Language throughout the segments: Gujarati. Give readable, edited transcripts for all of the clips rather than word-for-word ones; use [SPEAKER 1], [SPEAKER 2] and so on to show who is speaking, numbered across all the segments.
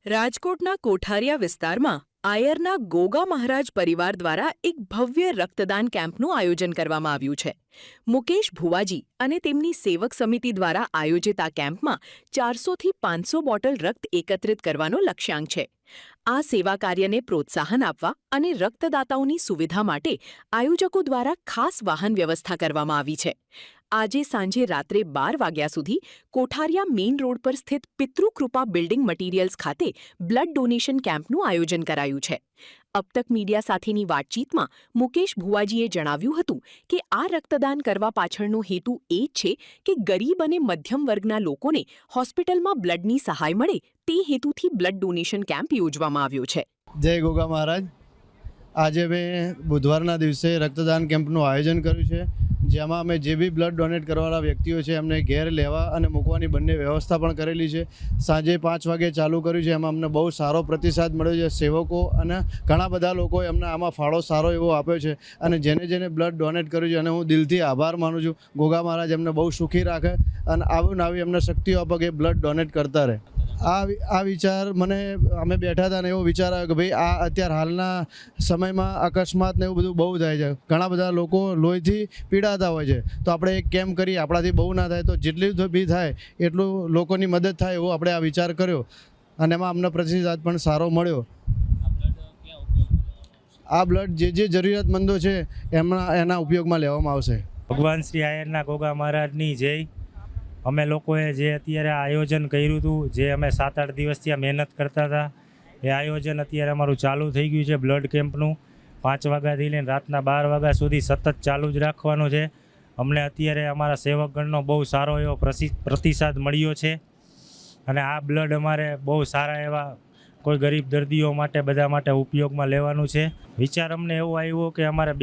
[SPEAKER 1] રાજકોટના કોઠારિયા વિસ્તારમાં આયરના ગોગા મહારાજ પરિવાર દ્વારા એક ભવ્ય રક્તદાન કેમ્પનું આયોજન કરવામાં આવ્યું છે. મુકેશ ભુવાજી અને તેમની સેવક સમિતિ દ્વારા આયોજિત આ કેમ્પમાં 400થી 500 બોટલ રક્ત એકત્રિત કરવાનો લક્ષ્યાંક છે. આ સેવા કાર્યને પ્રોત્સાહન આપવા અને રક્તદાતાઓની સુવિધા માટે આયોજકો દ્વારા ખાસ વાહન વ્યવસ્થા કરવામાં આવી છે. આજે સાંજે રાત્રે 12 વાગ્યા સુધી કોઠારિયા મેઇન રોડ પર સ્થિત પિતૃકૃપા બિલ્ડિંગ મટીરિયલ્સ ખાતે બ્લડ ડોનેશન કેમ્પનું આયોજન કરાયું છે. અબ તક મીડિયા સાથેની વાતચીતમાં મુકેશ ભુવાજીએ જણાવ્યું હતું કે આ રક્તદાન કરવા પાછળનો હેતુ એ જ છે કે ગરીબ અને મધ્યમ વર્ગના લોકોને હોસ્પિટલમાં બ્લડની સહાય મળે તે હેતુથી બ્લડ ડોનેશન કેમ્પ યોજવામાં આવ્યો છે.
[SPEAKER 2] જય ગોગા મહારાજ. આજે મેં બુધવારના દિવસે રક્તદાન કેમ્પનું આયોજન કર્યું છે, જેમાં અમે જે બી બ્લડ ડોનેટ કરવાવાળા વ્યક્તિઓ છે એમને ઘેર લેવા અને મૂકવાની બંને વ્યવસ્થા પણ કરેલી છે. સાંજે 5 વાગે ચાલુ કર્યું છે. એમાં અમને બહુ સારો પ્રતિસાદ મળ્યો છે. સેવકો અને ઘણા બધા લોકોએ અમને આમાં ફાળો સારો એવો આપ્યો છે અને જેને બ્લડ ડોનેટ કર્યું છે અને હું દિલથી આભાર માનું છું. ગોગા મહારાજ એમને બહુ સુખી રાખે અને આવી અમને શક્તિઓ આપે કે બ્લડ ડોનેટ કરતા રહે. આ વિચાર અમે બેઠા હતા ને એવો વિચાર આવ્યો કે ભાઈ આ અત્યારે હાલના સમયમાં અકસ્માત ને એવું બધું બહુ થાય છે. ઘણા બધા લોકો લોહીથી પીડાતા હોય છે, તો આપણે એક કેમ્પ કરીએ, આપણાથી બહુ ના થાય તો જેટલી બી થાય એટલું લોકોની મદદ થાય એવો આપણે આ વિચાર કર્યો અને એમાં અમને પ્રતિસાદ પણ સારો મળ્યો. આ બ્લડ જે જરૂરિયાતમંદો છે એના ઉપયોગમાં લેવામાં આવશે.
[SPEAKER 3] ભગવાન શ્રી આયરના ગોગા મહારાજની જય. અમે લોકોએ જે અત્યારે આયોજન કર્યું હતું, જે અમે 7-8 દિવસથી આ મહેનત કરતા હતા, એ આયોજન અત્યારે અમારું ચાલુ થઈ ગયું છે. બ્લડ કેમ્પનું 5 વાગ્યાથી લઈને રાતના 12 વાગ્યા સુધી સતત ચાલુ જ રાખવાનું છે. અમને અત્યારે અમારા સેવકગણનો બહુ સારો એવો પ્રતિસાદ મળ્યો છે અને આ બ્લડ અમારે બહુ સારા એવા કોઈ ગરીબ દર્દીઓ માટે બધા માટે ઉપયોગમાં લેવાનું છે. વિચાર અમને એવો આવ્યો કે અમારે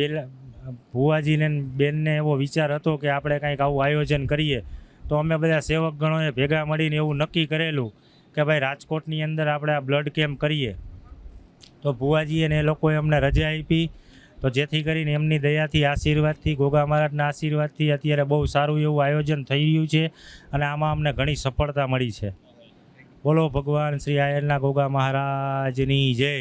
[SPEAKER 3] ભુવાજીને બેનને એવો વિચાર હતો કે આપણે કંઈક આવું આયોજન કરીએ, તો અમે બધા સેવકગણોએ ભેગા મળીને એવું નક્કી કરેલું કે ભાઈ રાજકોટની અંદર આપણે આ બ્લડ કેમ્પ કરીએ. તો ભુવાજીએ ને એ લોકોએ અમને રજા આપી, તો જેથી કરીને એમની દયાથી, આશીર્વાદથી, ગોગા મહારાજના આશીર્વાદથી અત્યારે બહુ સારું એવું આયોજન થઈ રહ્યું છે અને આમાં અમને ઘણી સફળતા મળી છે. બોલો ભગવાન શ્રી આયરના ગોગા મહારાજની જય.